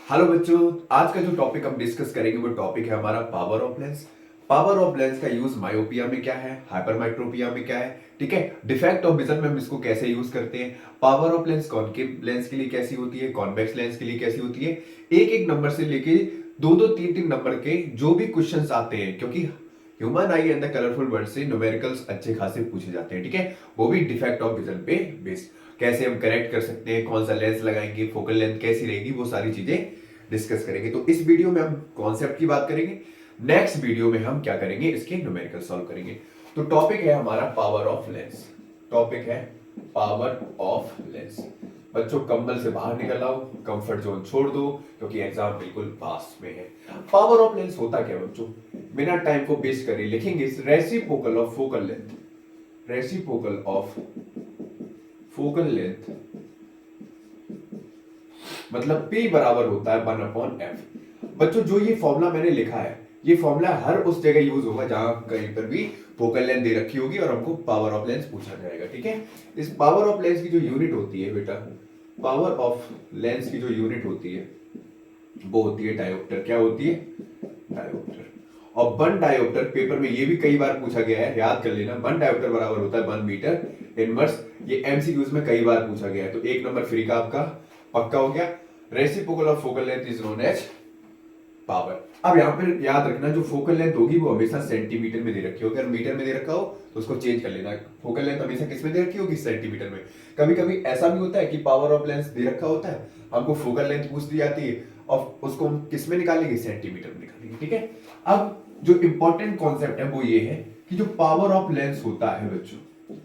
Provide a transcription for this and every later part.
Hello बच्चों, आज का जो टॉपिक हम डिस्कस करेंगे वो टॉपिक है हमारा power of lens. Power of lens का यूज मायोपिया में क्या है, हाइपरमेट्रोपिया में क्या है, ठीक है। डिफेक्ट ऑफ विजन में हम इसको कैसे यूज करते हैं। Power of lens concave lens के लिए कैसी होती है, कॉन्वेक्स लेंस के लिए कैसी होती है। एक एक नंबर से लेके दो दो तीन तीन नंबर के जो भी क्वेश्चंस आते हैं, क्योंकि human I and the colourful word से न्यूमेरिकल्स अच्छे खासे पूछे जाते हैं, ठीक है। वो भी डिफेक्ट ऑफ विजन पे बेस्ड, कैसे हम करेक्ट कर सकते हैं, कौन सा लेंस लगाएंगे, फोकल लेंथ कैसी रहेगी, वो सारी चीजें डिस्कस करेंगे। तो इस वीडियो में हम कॉन्सेप्ट की बात करेंगे, नेक्स्ट वीडियो में हम क्या करेंगे, इसके न्यूमेरिकल सॉल्व करेंगे। तो टॉपिक है हमारा पावर ऑफ लेंस। टॉपिक है पावर ऑफ लेंस। बच्चों कंबल से बाहर निकल आओ, कंफर्ट जोन छोड़ दो, क्योंकि एग्जाम बिल्कुल पास में है। पावर ऑफ लेंस होता क्या बच्चों, बिना टाइम को वेस्ट करे लिखेंगे reciprocal of focal length. Reciprocal of focal length मतलब P बराबर होता है 1/f। बच्चों जो ये फॉर्मूला मैंने लिखा है, ये फॉर्मूला हर उस जगह यूज होगा जहां कहीं पर भी फोकल लेंथ दे रखी होगी और हमको पावर ऑफ लेंस पूछा जाएगा, ठीक है। इस पावर ऑफ लेंस की जो यूनिट होती है बेटा, पावर ऑफ लेंस की जो यूनिट होती है वो होती है डायोप्टर। क्या होती है? डायोप्टर। और 1 डायोप्टर पेपर में ये भी कई बार पूछा गया है, याद कर लेना। 1 डायोप्टर बराबर होता है 1 मीटर इनवर्स। ये एमसीक्यूज में कई बार पूछा गया है, तो एक नंबर फ्री का आपका पक्का हो गया। Reciprocal of focal length is known as power. अब यहां पर याद रखना, जो फोकल लेंथ होगी वो हमेशा सेंटीमीटर में दे रखी होगी। अगर मीटर में दे रखा हो तो उसको चेंज कर लेना। फोकल लेंथ हमेशा किस में दे रखी होगी? सेंटीमीटर में। कभी कभी ऐसा भी होता है कि पावर ऑफ लेंस दे रखा होता है, हमको फोकल लेंथ पूछ दी जाती है और उसको हम किस में निकालेंगे? सेंटीमीटर में निकालेंगे, ठीक है। अब जो इंपॉर्टेंट कॉन्सेप्ट है वो ये है कि जो पावर ऑफ लेंस होता है बच्चों,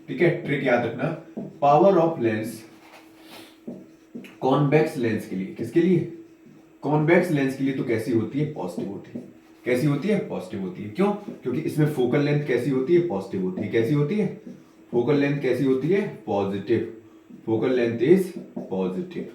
ठीक है, ट्रिक याद रखना। Power of lens convex lens के लिए, किसके लिए? कॉन्वेक्स लेंस के लिए तो कैसी होती है? पॉजिटिव होती है। कैसी होती है? पॉजिटिव होती है। क्यों? क्योंकि इसमें फोकल लेंथ कैसी होती है? पॉजिटिव होती है। कैसी होती है? फोकल लेंथ कैसी होती है? Positive. Focal length is positive.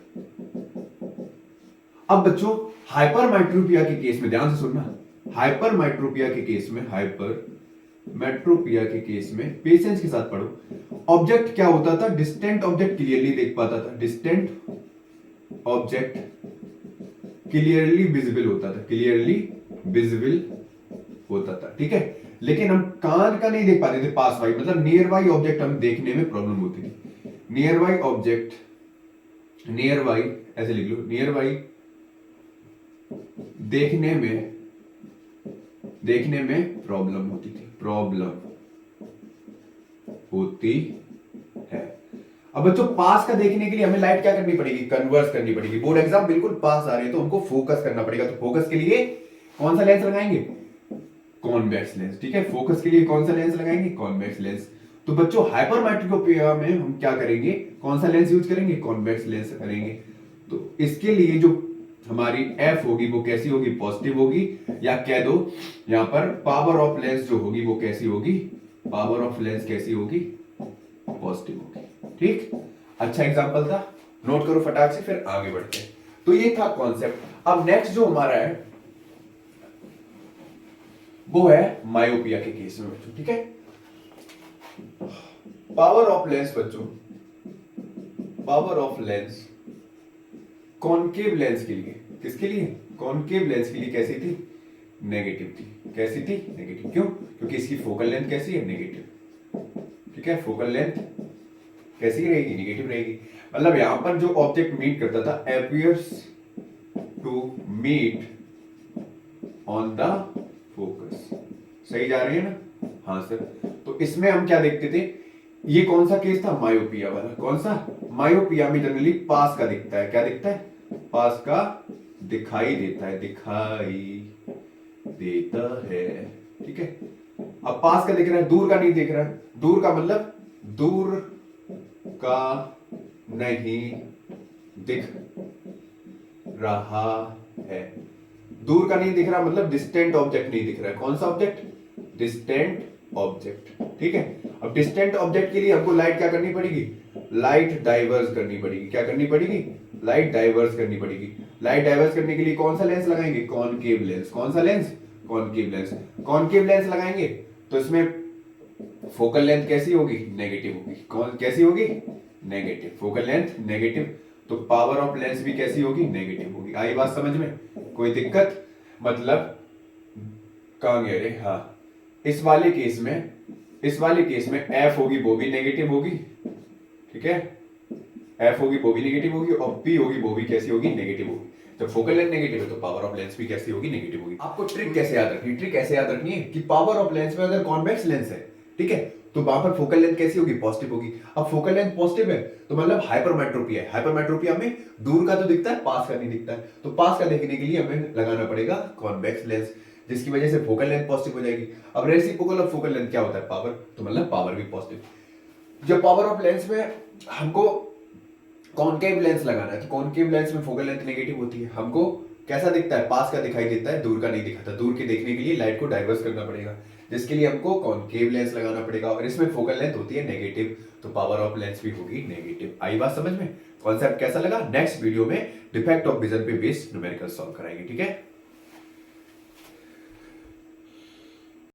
अब बच्चों हाइपरमेट्रोपिया के केस में ध्यान से सुनना। हाइपरमेट्रोपिया के केस में, हाइपरमेट्रोपिया के केस में पेशेंस के साथ पढ़ो। ऑब्जेक्ट क्या होता था? डिस्टेंट ऑब्जेक्ट क्लियरली देख पाता था। डिस्टेंट ऑब्जेक्ट क्लियरली विजिबल होता था। क्लियरली विजिबल होता था, ठीक है। लेकिन हम कान का नहीं देख पाते थे। पास बाई मतलब नियर बाई ऑब्जेक्ट हम देखने में प्रॉब्लम होती थी। Near by object, near by ऐसे लिख लो, नियर बाई देखने में प्रॉब्लम होती थी। प्रॉब्लम होती है। अब बच्चों पास का देखने के लिए हमें लाइट क्या करनी पड़ेगी? कन्वर्स करनी पड़ेगी। बोर्ड एग्जाम बिल्कुल पास आ रही है तो हमको फोकस करना पड़ेगा। तो फोकस के लिए कौन सा लेंस लगाएंगे? कॉन्वेक्स लेंस, ठीक है। फोकस के लिए कौन सा लेंस लगाएंगे? Convex lens. तो बच्चों हाइपरमेट्रोपिया में हम क्या करेंगे? कौन सा लेंस यूज करेंगे? कॉन्वेक्स लेंस करेंगे। तो इसके लिए जो हमारी एफ होगी वो कैसी होगी? पॉजिटिव होगी। या कह दो यहां पर पावर ऑफ लेंस जो होगी वो कैसी होगी? पावर ऑफ लेंस कैसी होगी? पॉजिटिव होगी, ठीक। अच्छा एग्जांपल था, नोट करो फटाक से, फिर आगे बढ़ते हैं। तो ये था कॉन्सेप्ट। अब नेक्स्ट जो हमारा है वो है मायोपिया के केस में बच्चों, ठीक है। पावर ऑफ लेंस बच्चों, power of lens concave lens के लिए, किसके लिए? कॉनकेव लेंस के लिए कैसी थी? नेगेटिव थी। कैसी थी? नेगेटिव। क्यों? क्योंकि इसकी फोकल लेंथ कैसी है? नेगेटिव, ठीक है। फोकल लेंथ कैसी रहेगी? नेगेटिव रहेगी। मतलब यहां पर जो ऑब्जेक्ट मीट करता था, appears to meet on the focus. सही जा रही है ना? हाँ सर। तो इसमें हम क्या देखते थे? ये कौन सा केस था? मायोपिया वाला। कौन सा? मायोपिया में जनरली पास का दिखता है। क्या दिखता है? पास का दिखाई देता है। दिखाई देता है, ठीक है। अब पास का दिख रहा है, दूर का नहीं दिख रहा है। दूर का मतलब दूर का नहीं दिख रहा है। दूर का नहीं दिख रहा मतलब डिस्टेंट ऑब्जेक्ट नहीं दिख रहा है। कौन सा ऑब्जेक्ट? डिस्टेंट ऑब्जेक्ट, ठीक है। अब डिस्टेंट ऑब्जेक्ट के लिए हमको लाइट क्या करनी पड़ेगी? लाइट डाइवर्स करनी पड़ेगी। क्या करनी पड़ेगी? लाइट डाइवर्स करनी पड़ेगी। लाइट डाइवर्स करने के लिए कौन सा लेंस लगाएंगे? Concave lens. कौन सा lens? Concave lens. Concave lens लगाएंगे तो इसमें फोकल लेंथ कैसी होगी? नेगेटिव होगी। कौन कैसी होगी? नेगेटिव। Focal length negative. तो पावर ऑफ लेंस भी कैसी होगी, नेगेटिव होगी। आई बात समझ में, कोई दिक्कत? मतलब कहां गए रे, हाँ, इस वाले केस में एफ होगी वो भी नेगेटिव होगी, ठीक है, एफ होगी वो भी नेगेटिव होगी, और पी होगी वो भी कैसी होगी, नेगेटिव होगी। जब फोकल लेंथ नेगेटिव है तो पावर ऑफ लेंस भी कैसी होगी, नेगेटिव होगी। आपको ट्रिक कैसे याद रखनी है, ट्रिक ऐसे याद रखनी है कि पावर ऑफ लेंस में अगर कॉन्वेक्स लेंस है, ठीक है, तो वहां पर फोकल लेंथ कैसी होगी, पॉजिटिव होगी। अब फोकल लेंथ पॉजिटिव है तो मतलब हाइपरमेट्रोपिया है, हाइपरमेट्रोपिया में दूर का तो दिखता है, पास का नहीं दिखता है, तो पास का देखने के लिए हमें लगाना पड़ेगा कॉन्वेक्स लेंस, जिसकी वजह से फोकल लेंथ पॉजिटिव हो जाएगी। अब रेसिप्रोकल ऑफ फोकल लेंथ क्या होता है, पावर, तो मतलब पावर भी पॉजिटिव। जब पावर ऑफ लेंस में हमको कॉनकेव लेंस लगाना है, तो कॉनकेव लेंस में फोकल लेंथ नेगेटिव होती है, हमको कैसा दिखता है, पास का दिखाई देता है, दूर का नहीं दिखाता। दूर के देखने के लिए लाइट को डाइवर्स करना पड़ेगा, जिसके लिए हमको कॉनकेव लेंस लगाना पड़ेगा, और इसमें फोकल लेंथ होती है नेगेटिव, तो पावर ऑफ लेंस भी होगी नेगेटिव। आई बात समझ में? कॉन्सेप्ट कैसा लगा? नेक्स्ट वीडियो में डिफेक्ट ऑफ विजन पे बेस्ड न्यूमेरिकल सॉल्व कराएंगे, ठीक है।